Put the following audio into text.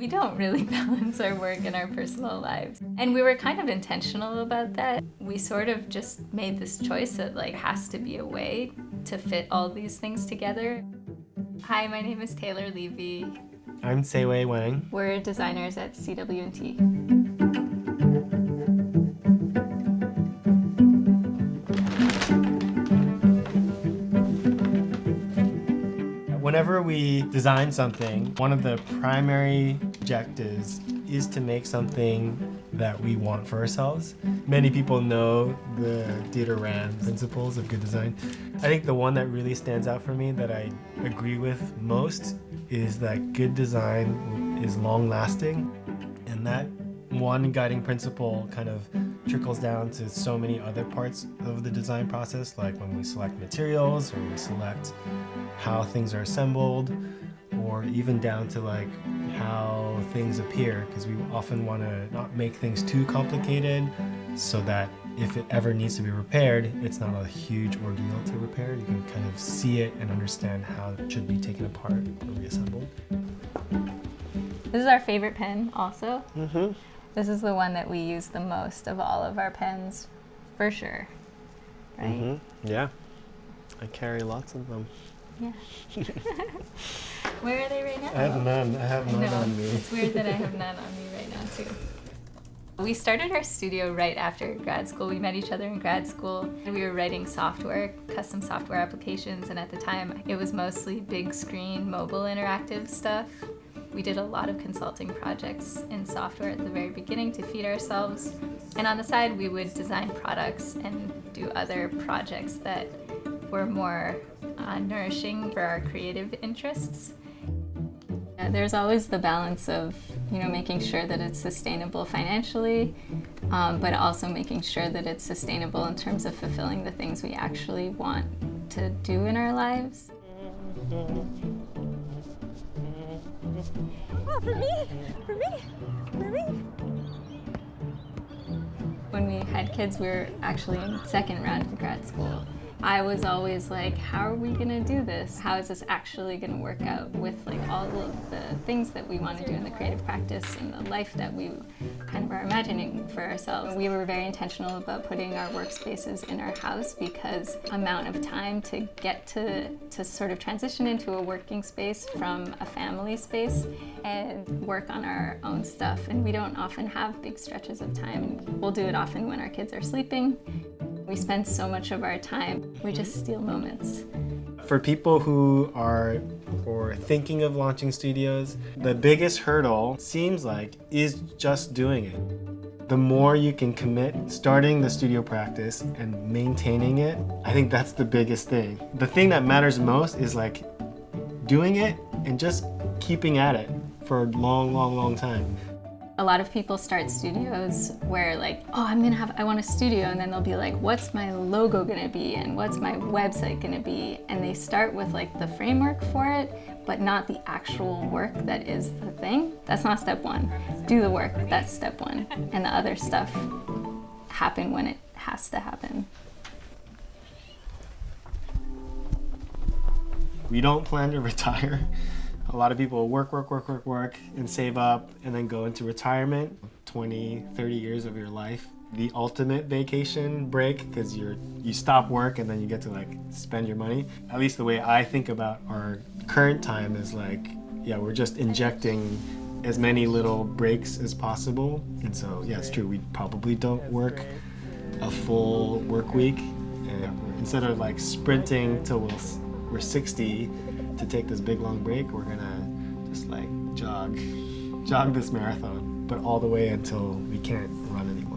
We don't really balance our work and our personal lives. And we were kind of intentional about that. We sort of just made this choice that like has to be a way to fit all these things together. Hi, my name is Taylor Levy. I'm Che-Wei Wang. We're designers at CW&T. Whenever we design something, one of the primary objectives is to make something that we want for ourselves. Many people know the Dieter Rand principles of good design. I think the one that really stands out for me that I agree with most is that good design is long-lasting, and that one guiding principle kind of trickles down to so many other parts of the design process, like when we select materials or we select how things are assembled, or even down to like how things appear, because we often want to not make things too complicated so that if it ever needs to be repaired, it's not a huge ordeal to repair. You can kind of see it and understand how it should be taken apart or reassembled. This is our favorite pen also. Mm-hmm. This is the one that we use the most of all of our pens, for sure, right? Mm-hmm. Yeah, I carry lots of them. Yeah. Where are they right now? I have none. I have none on me. It's weird that I have none on me right now too. We started our studio right after grad school. We met each other in grad school. We were writing software, custom software applications, and at the time it was mostly big screen, mobile interactive stuff. We did a lot of consulting projects in software at the very beginning to feed ourselves. And on the side, we would design products and do other projects that were more nourishing for our creative interests. There's always the balance of, making sure that it's sustainable financially, but also making sure that it's sustainable in terms of fulfilling the things we actually want to do in our lives. Oh, for me? For me? For me? When we had kids, we were actually in second round of grad school. I was always like, how are we gonna do this? How is this actually gonna work out with like all of the things that we want to do in the creative practice and the life that we kind of are imagining for ourselves? We were very intentional about putting our workspaces in our house because amount of time to get to sort of transition into a working space from a family space and work on our own stuff. And we don't often have big stretches of time. We'll do it often when our kids are sleeping. We spend so much of our time, we just steal moments. For people who are or thinking of launching studios, the biggest hurdle seems like is just doing it. The more you can commit starting the studio practice and maintaining it, I think that's the biggest thing. The thing that matters most is like doing it and just keeping at it for a long, long, long time. A lot of people start studios where like, oh, I want a studio, and then they'll be like, what's my logo gonna be and what's my website gonna be? And they start with like the framework for it, but not the actual work that is the thing. That's not step one. Do the work, that's step one. And the other stuff happen when it has to happen. We don't plan to retire. A lot of people work, and save up, and then go into retirement. 20, 30 years of your life. The ultimate vacation break, because you stop work and then you get to like spend your money. At least the way I think about our current time is like, yeah, we're just injecting as many little breaks as possible. And so, yeah, it's true, we probably don't work a full work week. And instead of like sprinting till we're 60, to take this big long break, we're gonna just like jog this marathon, but all the way until we can't run anymore.